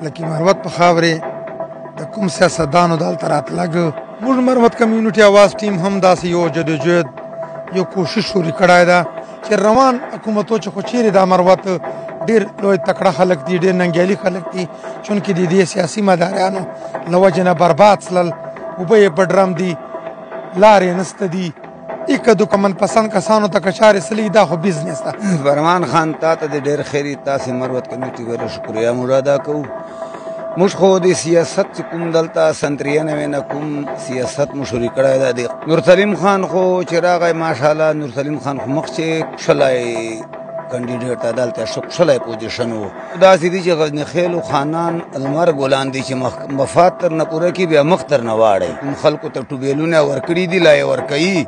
لکه مروت په خاورې د کوم سیاستدانو دلته راتلګ موږ مروت کمیونټي اواز ټیم هم داسې یو جدوجہد یو کوشش شروع کړی ده چې روان حکومتو چې خو چیرې دا مروت ډېر لوی تکړه خلک دي ډېر ننګیالي خلک دي چونکې د دې سیاسي مداریانو له وجې نه برباد سلل اوبه یې په ډرم دي لارې نسته دي ایک دو من پسند کسانو ته کچارې سلی دا خو بزنس ده. فرمان خان تا ته د ډېر خیري تاسې مروت کمیټي ویله شکریه موږ ادا کوو. موږ خو د سیاست چې کوم دلته سن 93 نه کوم سیاست مو شروع کړی ده. د نورسلیم خان خو چې راغی ماشاءالله نورسلیم خان خو مخکې کښلی کندیډیټ ته دلته کښلی پوزیشن و. داسې دي چې غزني خیلو خانان المر ګلان دي چې مفاد تر نه پوره کړي بیا مخ تر نه واړی. کوم خلکو ته ټوبیلونه ورکړي دي لا یې ورکوي.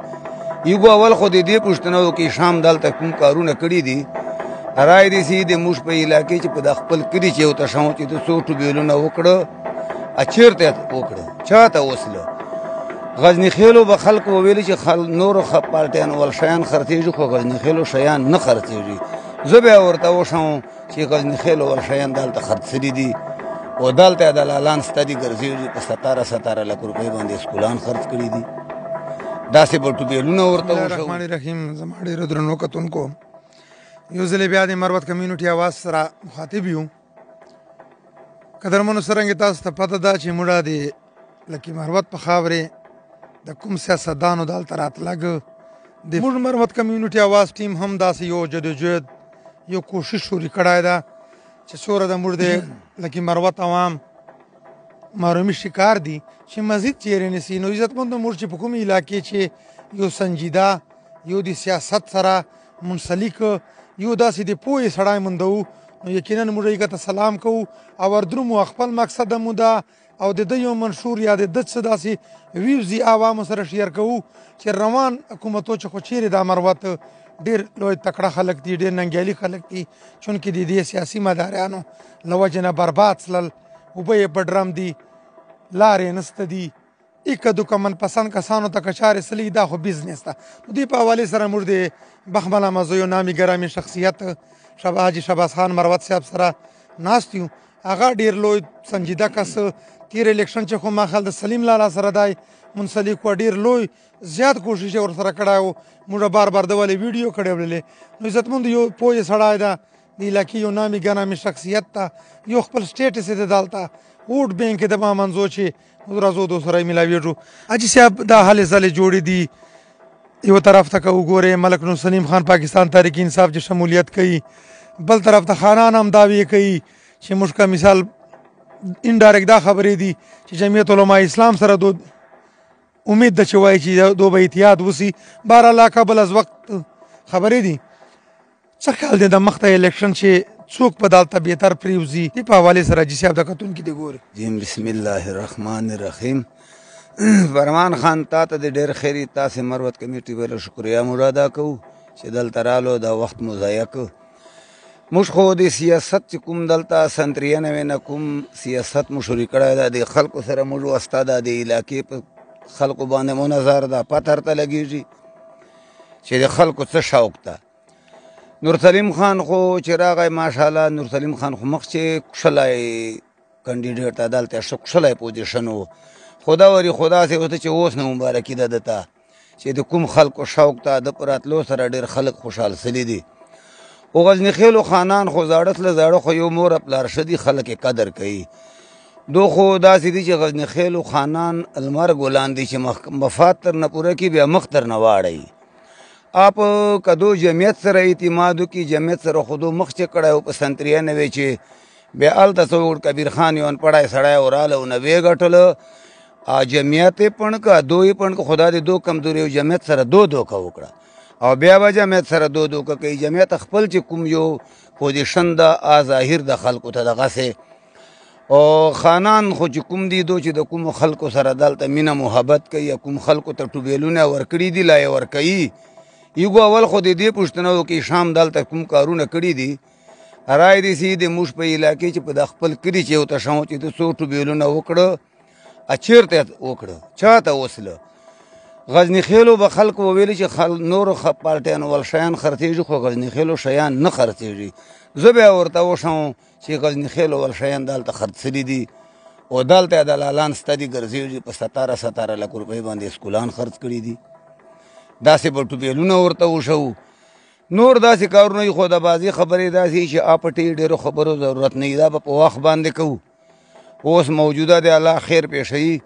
یو اول خو د دې پوښتنه وکړي شام دلته کوم کارونه کړي دي رای دي سي د موږ په علاقې چې په د خپل کلي چې یو تشاو چې د څو ټوبیلونه وکړه چېرته وکړه چاته وسله غزني خیلو به خلکو وویل چې نورو پارټیانو ول شیان خرڅېږي خو غزني خیلو شیان نه خرڅېږي. زه بیا ورته وشم چې غزني خیلو ول شیان دلته خرڅېدي دي او دلته دلالان سته دي ګرځېږي په 17 لک روپۍ باندې سکولان خرڅ کړي دي. داسې به ټوبیلونه ورته وشو. الرحمن الرحیم. زما ډېرو درنو کتونکو یو ځلې بیا د مروت کمیونټي اواز سره مخاطب یو. قدرمنو څرنګه تاسو ته پته ده چې موږ د لکه مروت په خاورې د کوم سیاستدانو دلته راتلګ د موږ مروت کمیونټي اواز ټیم هم داسې یو جدوجہد یو کوشش شروع کړی ده چې څومره د موږ د لکه مروت عوام محرومي شکار دي چې مزید چیرې نسی. نو عزتمندو موږ چې په کومې علاقې چې یو سنجیده یو د سیاست سره منسلک یو داسې د پوهې سړی موندو نو یقینا موږ هغه ته سلام کوو او وردرومو خپل مقصد مو ده او د ده یو منشور یا د ده څه داسې ویوزي عوامو سره شیر کوو چې روان حکومتو چې خو چیرې دا مروت ډېر لوی تکړه خلک دي ډېر ننګیالي خلک دي چونکې د دې سیاسي مداریانو له وجې نه برباد سلل اوبه یې په ډرم دي لارې نسته دي ایک دو من پسند کسانو ته کچارې سلی دا خو بزنس ده. نو دې په حوالې سره موږ د بخمله مزویو نامي ګرامي شخصیت حاجي شهباز خان مروت صاحب سره ناست یو. هغه ډېر لوی سنجیده کس تیر الیکشن چې خو ما خیال د سلیم لالا سره دی منسلک و ډېر لوی زیات کوشش یې ورسره کړی و. موږ بار بار د ولې ویډیو کړی وړلې. نو عزتمندو یو پوهې سړی ده د علاقې یو نامي ګرامي شخصیت ته یو خپل سټیټس یې د دلته ووټ بینک د ما منځو چې راځو دو سره ملاویږو. حاجي صاحب دا هلې ځلې جوړې دي یو طرف ته که وګورې ملک نور سلیم خان پاکستان تحریک انصاف چې شمولیت کوي بل طرف ته خانان هم دعوې کوي چې موږ کا مثال انډایرکټ دا خبرې دي چې جمعیت علما اسلام سره دو امید ده چې وایي چې دو به اتحاد وسي. بهرحال کابل از وخت خبرې دي څه خیال دی د مخته الیکشن چې څوک په دلته بهتر پریوزي دې په حوالې سره حاجي صاحب د کتونکي دی ګوري. جی بسم الله الرحمن الرحیم. فرمان خان تا ته د ډېر خیري تاسې مروت کمیټي ویله شکریه موږ ادا کوو چې دلته رالو دا وخت مو ضایع کړ. موږ خو د سیاست چې کوم دلته سن 93 نه کوم سیاست مو شروع کړی ده. د خلکو سره موږ واسطه ده د علاقې په خلکو باندې مو نظر ده پته ورته لګېږي چې د خلکو څه شوق ده. نورسلیم خان خو چې راغی ماشاءالله نورسلیم خان خو مخکې کښلی کندیډیټ ته دلته کښلی پوزیشن و. خدا وري خدا سي وته چې اوس نه مبارکي ده دته چې د کوم خلکو شوق ته د پراتلو سره ډېر خلک خوشحال سلی دي. او غزني خیلو خانان خو زاړه له زاړه خو یو مور پلار شدي خلک قدر کوي. دو خو داسې دي چې غزني خیلو خانان المر ګلان دي چې مفاد تر نه پوره کړي بیا مخ تر نه واړی. آپ کدو جمعیت سره اعتمادو کی جمعیت سره خودو مخ چې کړی و په سن 93 چې بیا هلته څه کبیر خان یو انپړی سړی وراله او 90 ګټله جمعیت یې پڼ که دو یې پڼ که خدا دې دو کمزوري او جمعیت سره دوکه وکړه او بیا به جمعیت سره دوکه کوي. جمعیت خپل چې کوم یو پوزیشن ده ظاهر د خلکو ته دغسې او خانان خو چې کوم دي دو چې د کومو خلکو سره دلته مینه محبت کوي یا کوم خلکو ته ټوبیلونه ورکړي دي لا یې ورکوي. یو اول خو د دې پوښتنه وکړي شام دلته کوم کارونه کړي دي رای دي سي د موږ په علاقې چې په د خپل کلي چې یو تشاو چې د څو ټوبیلونه وکړه چېرته وکړه چاته وسله. غزني خیلو به خلکو وویل چې نورو پارټیانو ول شیان خرڅېږي خو غزني خیلو شیان نه خرڅېږي. زه بیا ورته وشم چې غزني خیل ول شیان دلته خرڅلي دي او دلته دلالان سته دي ګرځېږي په 17 لک روپۍ باندې سکولان خرڅ کړي دي داسې به ټوبیلونه ورته وشو نور داسې کارونه یي خو د بازي خبرې داسې چې اپټې ډېرو خبرو ضرورت نه وي دا به په وخت باندې کوو اوس موجوده دی الله خیر پېښوي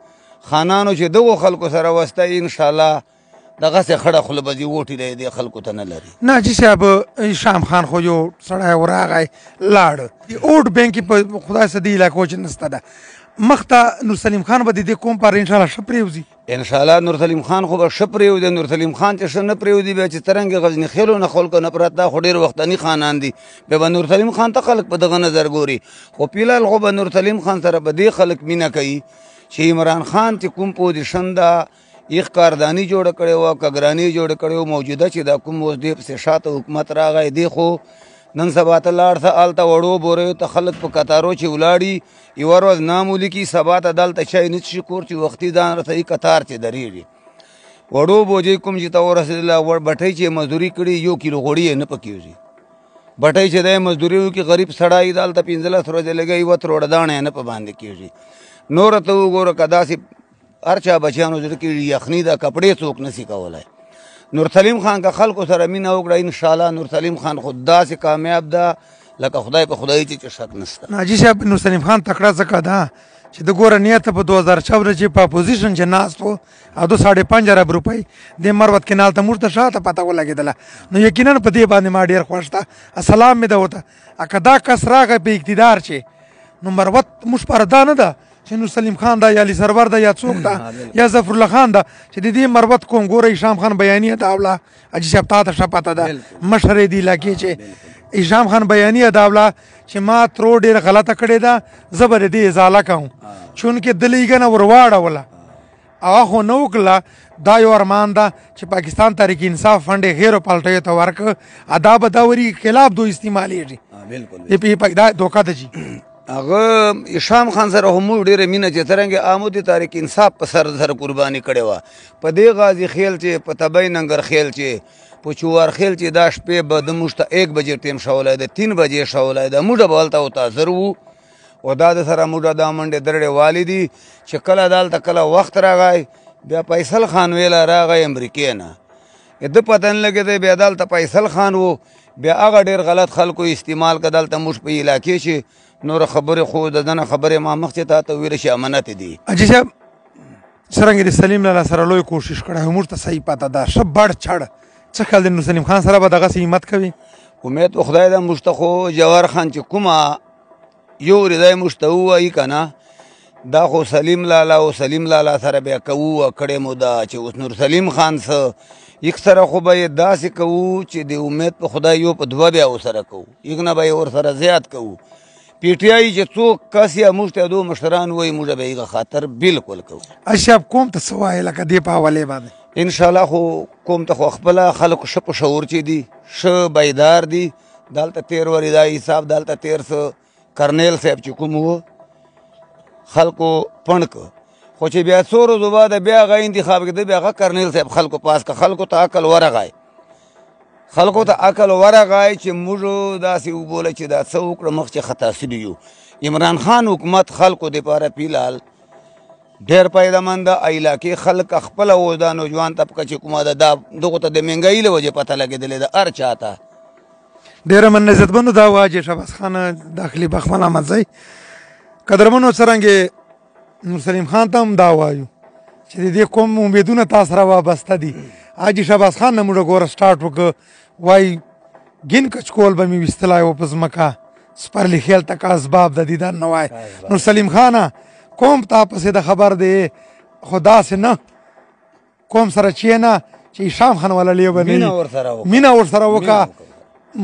خانانو چې دغو خلکو سره وسته انشاءالله دغسې خړه خوله به دې ووټې دی دې خلکو ته نه لري ناجي صاحب شام خان خو یو سړی ورغی لاړ اوټ بینک یې په خدای څه دې علاقو چې نسته ده مخته نورسلیم خان به د دې قوم پر انشاءالله ښه پرېوځي انشاءالله نورسلیم خان خو به ښه پرېوځي نورسلیم خان چې ښه نه پرېوځي بیا چې څرنګې غزني خیلو نه خلکو نه پرته دا خو ډېر وختني خانان دي بیا به نورسلیم خان ته خلک په دغه نظر ګوري خو فلحال خو به نورسلیم خان سره به دې خلک مینه کوي چې عمران خان چې کوم پوزیشن ده یخ کارداني جوړه کړې وه کګراني جوړه کړې وه موجوده چې دا کوم اوس دې پسې شاته حکومت راغی دی خو نن سبا ته لاړ شه هلته وړو بوریو ته خلک په کتارو چې ولاړي یوه ورځ نام ولیکي سبا ته دلته چای نه څښي کور چې وختي ځان رسوي کتار چې درېږي وړو بوجۍ کوم چې ته ورسېدله بټۍ چې مزدوري کړي 1 کیلو غوړي یې نه پکېږي بټۍ چې دی مزدوري وکړي غریب سړی دلته 15 ورځې لګوي 1 روړه دانه یې نه په باندې کېږي نوره ته وګوره که داسې هر چا بچیانو زړه کې یخني ده کپړې څوک نسي کولی نورسلیم خان که خلکو سره مینه وکړه انشاءالله نورسلیم خان خو داسې کامیاب ده لکه خدای په خدایي چې شک نشته ناجي صاحب نورسلیم خان تکړه ځکه ده چې د ګوره نیت په 2014 چې په اپوزیشن چې ناست و او 5.5 ارب روپۍ د مروت کینال ته موږ ته شاته پته ولګېدله نو یقینا په دې باندې ما ډېر خوښ ده سلام مې ده ورته که دا کس راغی په اقتدار چې نو مروت موږ پاره دا نه ده چې نورسلیم خان ده یا علي سرور ده یا څوک ده یا ظفرالله خان ده چې د دې مروت کوم ګوره هشام خان بیانیه ده اوله حاجي صاحب تا ته ښه پته ده مشر یې دې علاقې چې هشام خان بیانیه ده اوله چې ما ترو ډېره غلطه کړې ده زه به د دې ازاله کوم چونکې ده لیږنه ور واړوله هغه خو نه وکړله دا یو ارمان ده چې پاکستان تحریک انصاف فنډ یې غیرو پالټیو ته ورکړه دا به دا وري خلاف دو استعمالېږي دا دوکه ده جي هغه هشام خان سره هم موږ ډېره مینه چې څرنګې آمو د تحریک انصاف په سر سره قرباني کړې وه په دې غازي خیل چې په تبۍ ننګر خیل چې په چوار خیل چې دا شپې به د موږ ته 1 بجې ټیم شولی ده 3 بجې شولی ده موږ به هلته ورته وو او دا د سره موږ دا منډې درړې والي دي چې کله دلته کله وخت راغی بیا فیصل خان ویله راغی امریکې نه ده پته نه لګېدی بیا دلته فیصل خان و بیا هغه ډېر غلط خلکو استعمال که دلته موږ په علاقې چې نور خبرې خو د دنه خبرې ما مخکې تا ته ویله چې امانت دي حاجي صاحب څرنګه د سلیم لالا سره لوی کوشش کړی موږ ته صحیح پته ده ښه بړ چړ څه خیال د نورسلیم خان سره به دغسې همت کوي امید په خدای ده موږ ته خو جوار خان چې کومه یو ردی موږ ته ووایي که نه دا خو سلیم لالا او سلیم لالا سره بیا کوو کړې مو ده چې اوس نورسلیم خان څه یک سره خو به یې داسې کوو چې د امید په خدای یو په 2 بیا ورسره کوو یک نه به یې ورسره زیات کوو پی ټی آی چې څوک کس یا موږ ته دو مشران وایي موږ به هغه خاطر بالکل کوو اشرف کوم ته څه وایې لکه دې په حوالې باندې انشاءالله خو کوم ته خو خپله خلکو ښه په شعور چې دي ښه بیدار دي دلته تېر ورې دا حساب دلته تېر څه کرنیل صاحب چې کوم و خلکو پڼ که خو چې بیا څو ورځو بعد بیا هغه انتخاب کېده بیا هغه کرنیل صاحب خلکو پاس که خلکو ته عقل ورغی خلکو ته عقل ورغی چې موږ داسې وبوله چې دا څه وکړه مخکې خطا سوي یو عمران خان حکومت خلکو دپاره فیلحال ډېر پیدامند ده علاقې خلک خپله اوس دا نوجوان طبقه چې کومه ده دا دغو ته د مهنګایي له وجې پته لګېدلې ده هر چا ته ډېره مننه عزتمنو دا وه حاجي شهباز خان داخلي بخمل احمدزی قدرمنو څرنګې نورسلیم خان ته هم دا وایو چې د دې کوم امیدونه تا سره وابسته دي حاجي شهباز خان نه موږ ګوره سټارټ وکړه وایي ګین کچکول به مې ویستلی و په ځمکه سپرلی خیل تک اسباب د دیدن نه وای نورسلیم خانه کوم تا پسې د خبر دی خو داسې نه کوم سره چې نه چې هشام خان والا لیبه نه مینه ورسره وکړه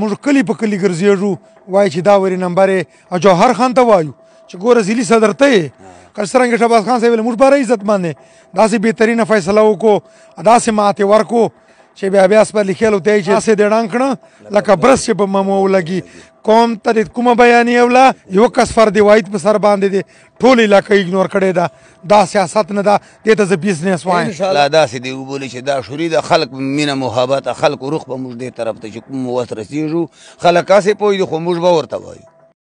موږ کلي په کلي ګرځېږو وایي چې دا ورې نمبر او جوهر خان ته وایو چې ګوره ضلعي صدر ته یې که څرنګه شهباز خان صاحب موږ باره عزتمند دی داسې بهترینه فیصله وکړو داسې ماتې ورکړو چې بیا سپرلي خیل ورته یې چې داسې دې ړنګ کړه لکه برس چې په ممو ولګي قوم ته د کومه بیانې اوله یو کس فرد واحد په سر باندې دی ټول علاقه ایګنور کړې ده دا سیاست نه ده دې ته زه بزنس وایم انشاءالله داسې دی وبولي چې دا شوري د خلق مینه محبت خلق روح به موږ دې طرف ته چې کوم وس رسېږو خلک هسې پوهېږي خو موږ به ورته وایو